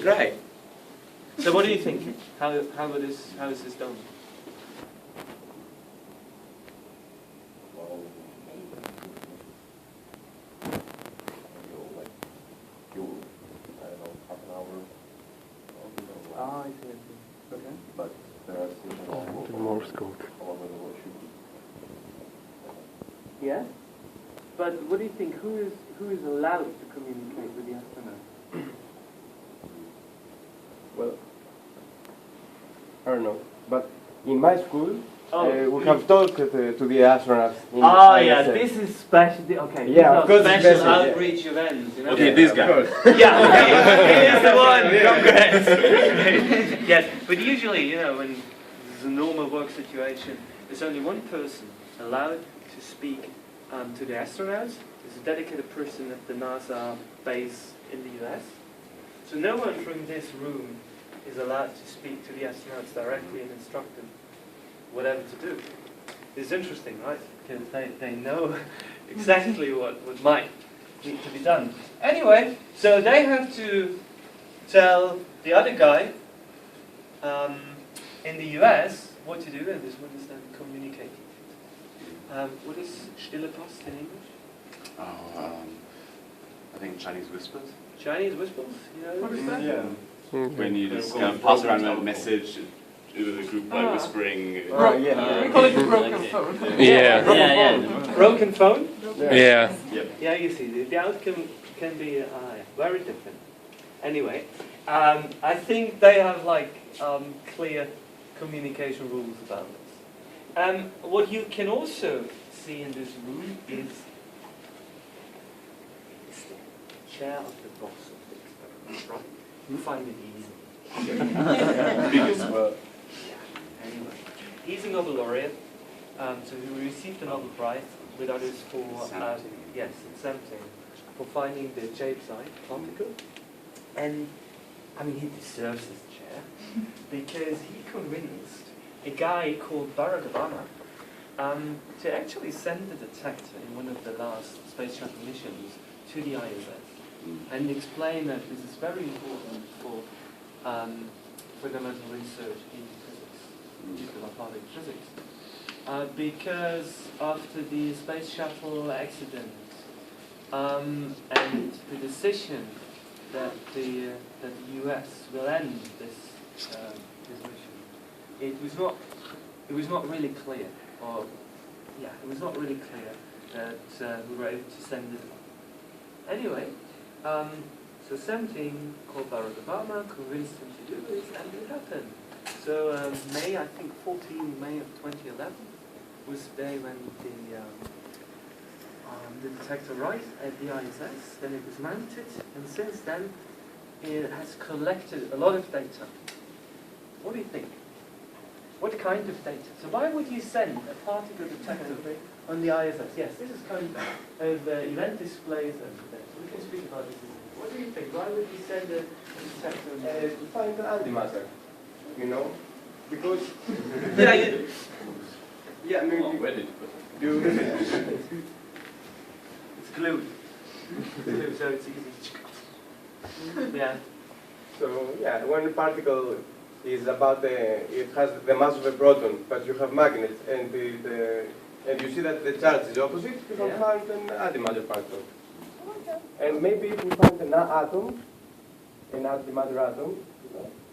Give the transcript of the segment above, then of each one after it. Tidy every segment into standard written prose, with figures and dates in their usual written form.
right. So what do you think? How is this done? Well, I don't know, half an hour. Ah, I see. Okay. But there are still Morse code. all over the world should be. Yeah. But what do you think? Who is allowed to communicate with the astronaut? Well, I don't know. But in my school, Oh, we have talked to the astronauts. In yeah, ISS. this is special. Okay. Yeah, of course, special it's special, yeah. outreach events. You know? Okay, this guy. Yeah, okay. He is the one. Congrats. Yes, but usually, you know, when there's a normal work situation, there's only one person allowed to speak to the astronauts. There's a dedicated person at the NASA base in the US. So no one from this room is allowed to speak to the astronauts directly and instruct them whatever to do. It's interesting, right? Because they know exactly what might need to be done. Anyway, so they have to tell the other guy in the US what to do, and this one is then communicated. What is stille Post in English? I think Chinese whispers. Chinese whispers, you know? What is that? Yeah. When you just kind of pass around a message to the group by whispering. Yeah. We call it a broken phone. Yeah. Broken phone? Yeah. Yeah, you see, the outcome can be very different. Anyway, I think they have like clear communication rules about this. What you can also see in this room is the chair of the boss of the experiment, right? You find it easy. Because, well, Anyway, he's a Nobel laureate, so he received the Nobel Prize with others for yes, in 17, for finding the J-side particle. And I mean, he deserves this chair because he convinced a guy called Barack Obama to actually send the detector in one of the last space shuttle missions to the ISS and explain that this is very important for fundamental research in physics, nuclear particle physics. Because after the space shuttle accident and the decision that the US will end this mission, it was not really clear, it was not really clear that we were able to send it. Anyway, so 17 called Barack Obama, convinced him to do this, and it happened. So May, I think 14 May of 2011 was the day when the detector arrived at the ISS. Then it was mounted, and since then it has collected a lot of data. What do you think? What kind of data? So why would you send a particle detector on the ISS? Yes, this is kind of event displays and things. We can speak about this. What do you think? Why would you send a detector on the ISS? To find the antimatter, you know, because yeah, maybe where did you put it? It's glued. Glued, so it's easy. Yeah. So yeah, one particle is about it has the mass of a proton, but you have magnets, and and you see that the charge is opposite. You can find an antimatter particle. And maybe if we find an atom, an antimatter atom,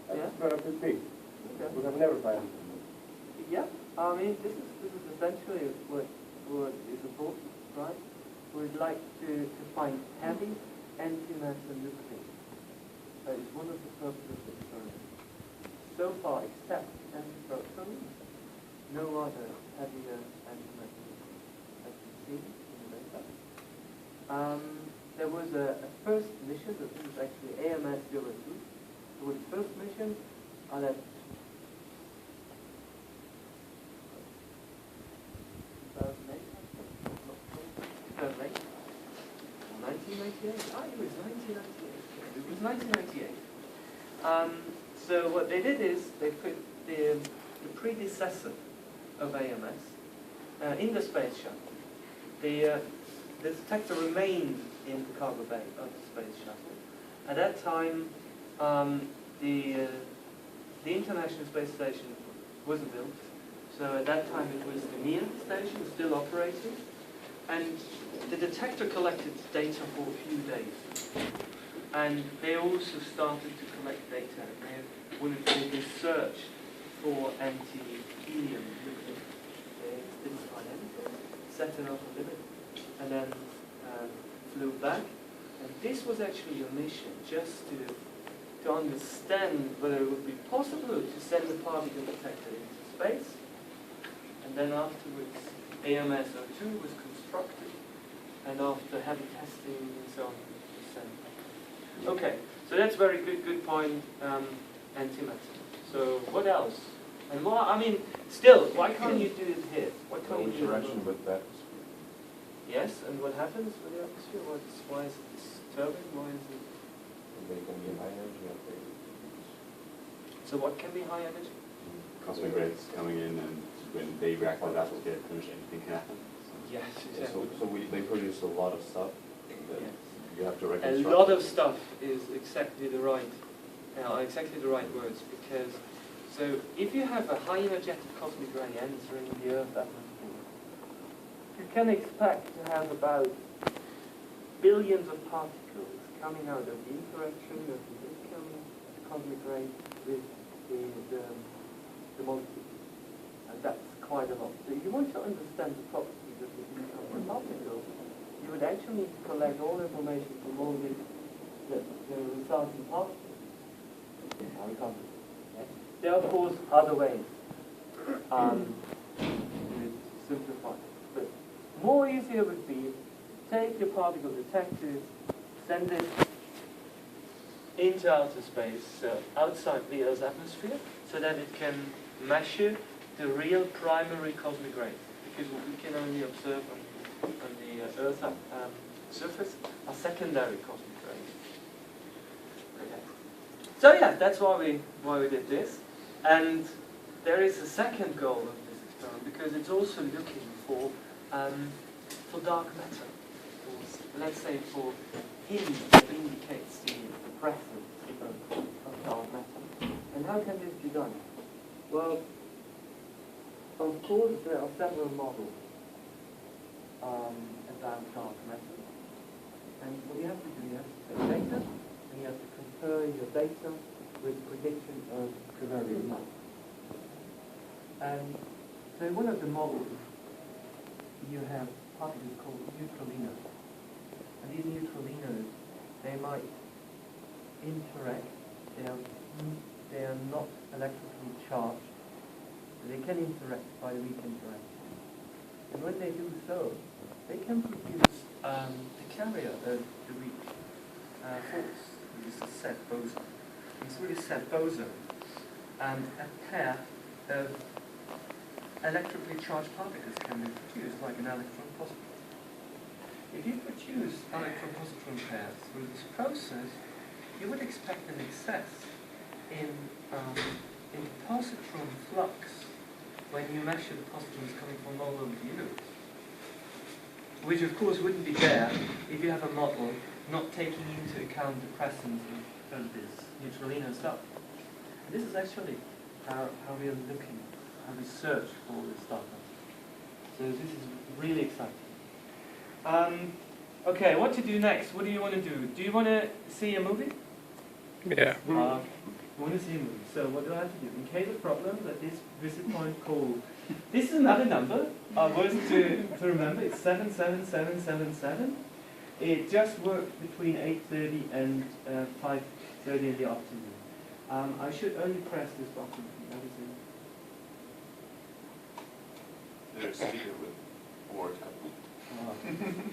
it's gonna be big. We have never found. Yeah. I mean, this is essentially what is important, right? We'd like to find heavy antimatter nuclei. That is one of the purposes of the experiment. So far, except antiprotons, no other heavier antimatter has been seen in the data. There was a first mission, that this is actually AMS 02. So with the first mission, that 2008, 1998? Ah, it was 1998. It was 1998. So what they did is they put the predecessor of AMS in the space shuttle. The detector remained in the cargo bay of the space shuttle. At that time, the International Space Station wasn't built, so at that time it was the Mir station, still operating, and the detector collected data for a few days. And they also started to collect data. They wanted to do search for anti-helium nuclear. They didn't find anything, set it off a limit, and then flew back. And this was actually a mission just to understand whether it would be possible to send a particle detector into space. And then afterwards, AMS POCC was constructed, and after heavy testing and so on, it was sent back. Okay, so that's very good point, antimatter. So what else? And more, I mean, still, why can't you do it here? Why No can't you do it? interaction with that. Yes, and what happens with the atmosphere? Why is it disturbing? Why is it? They can be high energy and they So what can be high energy? Cosmic rays coming in, and when they react with the atmosphere, pretty much anything can happen. So. Yes, Yeah, exactly. they produce a lot of stuff that Yes. you have to A reconstruct. lot of stuff is exactly the right words, because so if you have a high energetic cosmic ray entering the Earth atmosphere, you can expect to have about billions of particles coming out of the interaction of the incoming cosmic ray with the molecule. And that's quite a lot. So if you want to understand the properties of the incoming particle, you would actually need to collect all information from all the resulting particles. How we can't do it. Okay? There are, of course, other ways to simplify it. But more easier would be take your particle detectors, send it into outer space, so outside the Earth's atmosphere, so that it can measure the real primary cosmic rays. Because what we can only observe on the Earth's surface are secondary cosmic rays. Okay. So yeah, that's why we did this. And there is a second goal of this experiment, because it's also looking for dark matter. Or, let's say for helium that indicates the presence of dark matter. And how can this be done? Well, of course there are several models about dark matter. And what you have to do, you have to take data, and you have to compare your data with prediction of covariant matter. And so in one of the models, you have particles called neutralinos. And these neutralinos, they might interact. They are not electrically charged. They can interact by weak interaction. And when they do so, they can produce the carrier of the weak force. This is set boson. It's really set boson. A pair of electrically charged particles can be produced, like an electron-positron. If you produce electron-positron pairs through this process, you would expect an excess in positron flux when you measure the positrons coming from all over the universe, which of course wouldn't be there if you have a model not taking into account the presence of this neutralino stuff. And this is actually how we are looking, how we search for this stuff. So this is really exciting. Okay, what to do next? What do you want to do? Do you want to see a movie? Yeah. You want to see a movie. So what do I have to do? In case of problems at this visit point call, this is another number. Words to remember. It's 77777. It just works between 8:30 and 5:30 in the afternoon. I should only press this button. That is it. There's a speaker with board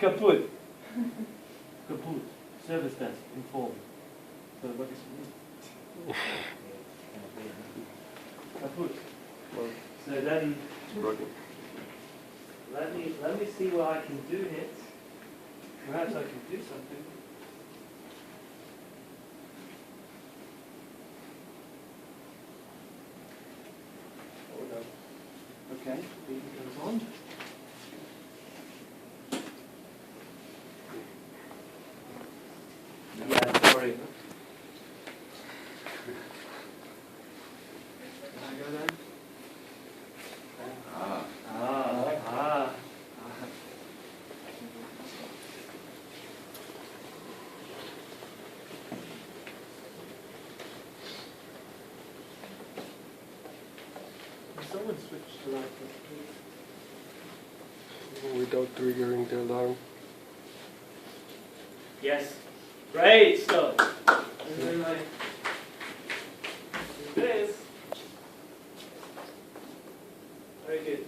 Kaput. Kaput. Service desk. Inform. So what is it? Kaput. So then, Broken. let me see what I can do here. Perhaps I can do something. Hold on. Okay, the heat goes on. Yeah, sorry. Without triggering the alarm. Yes. Great stuff. And then I do this. Very good.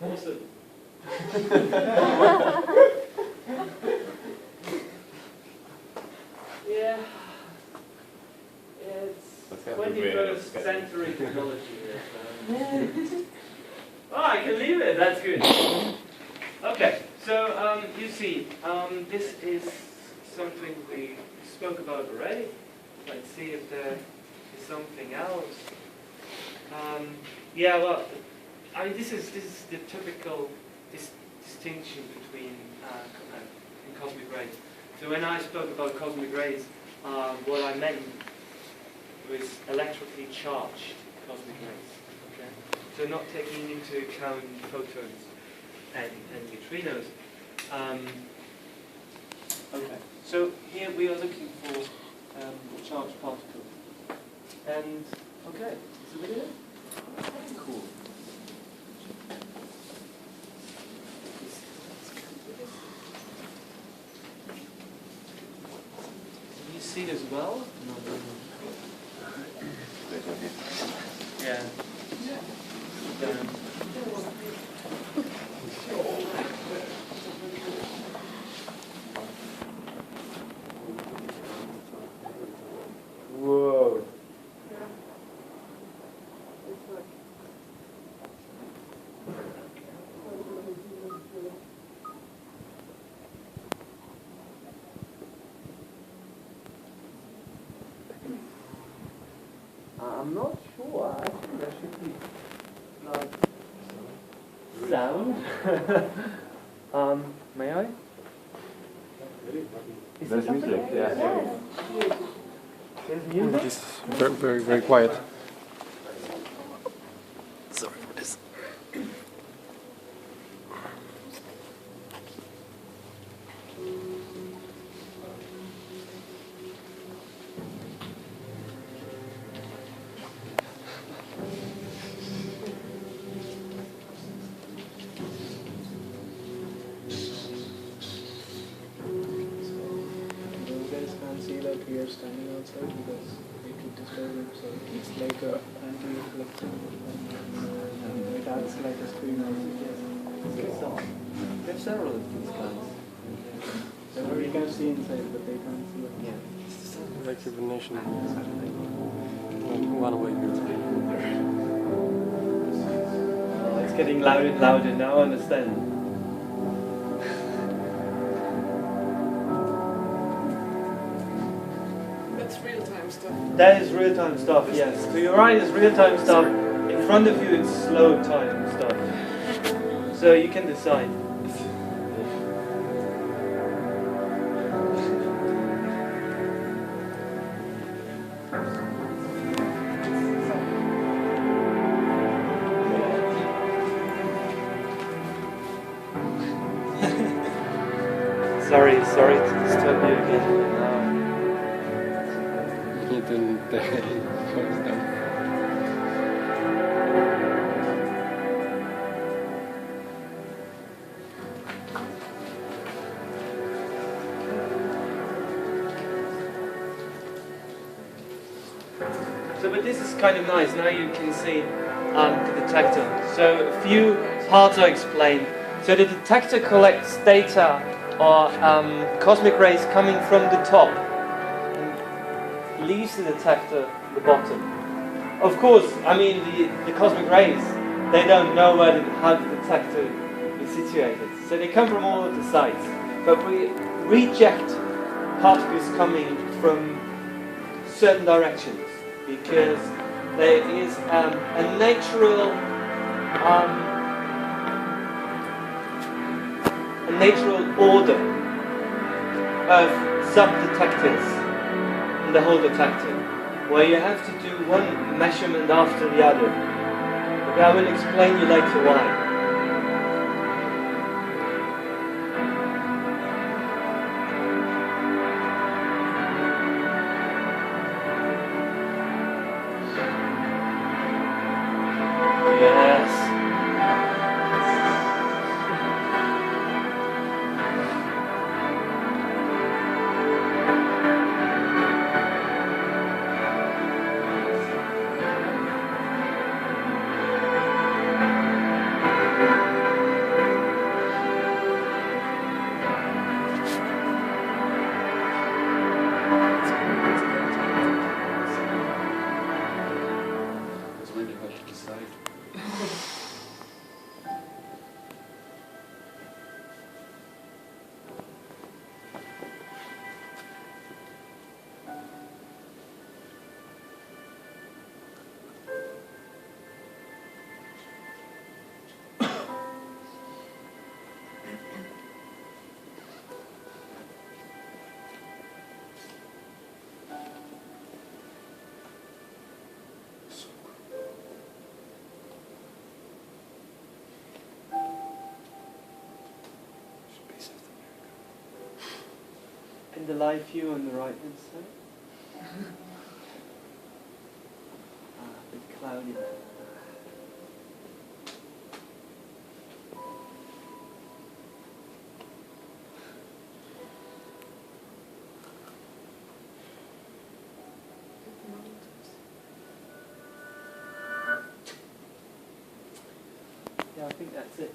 Awesome. Yeah. It's Let's have a bit 21st century technology here. So. Oh, I can leave it. That's good. Okay. So you see, this is something we spoke about already. Let's see if there is something else. Yeah. Well, I mean, this is the typical distinction between and cosmic rays. So when I spoke about cosmic rays, what I meant was electrically charged cosmic rays. Okay? So not taking into account photons and neutrinos. Okay. So here we are looking for charged particles. And okay, is it here? Cool. Can you see it as well? No. Yeah. Whoa. I'm not sure. I think there should be like sound. May I? Is There's there music, something? yeah. There's music? This is very, very, very quiet. Sorry for this. You guys can't see that we are standing outside because it would disturb it. So it's like a anti-reflective. It acts like a screen also. There are several of these kinds. So we can see inside, but they can't see it. Yeah. Like hibernation. One away here. Oh, it's getting louder and louder. Now I understand. That's real-time stuff. That is real-time stuff, yes. To your right is real-time stuff. In front of you it's slow-time stuff. So you can decide. Sorry to disturb you again. You didn't close down. So, but this is kind of nice. Now you can see the detector. So a few parts are explained. So the detector collects data or cosmic rays coming from the top and leaves the detector at the bottom. Of course, I mean the cosmic rays, they don't know how the detector is situated. So they come from all of the sides. But we reject particles coming from certain directions because there is a natural order of sub-detectors in the whole detector, where you have to do one measurement after the other. But I will explain you later why. Yes. In the live view on the right hand side. A bit cloudy there. Yeah, I think that's it.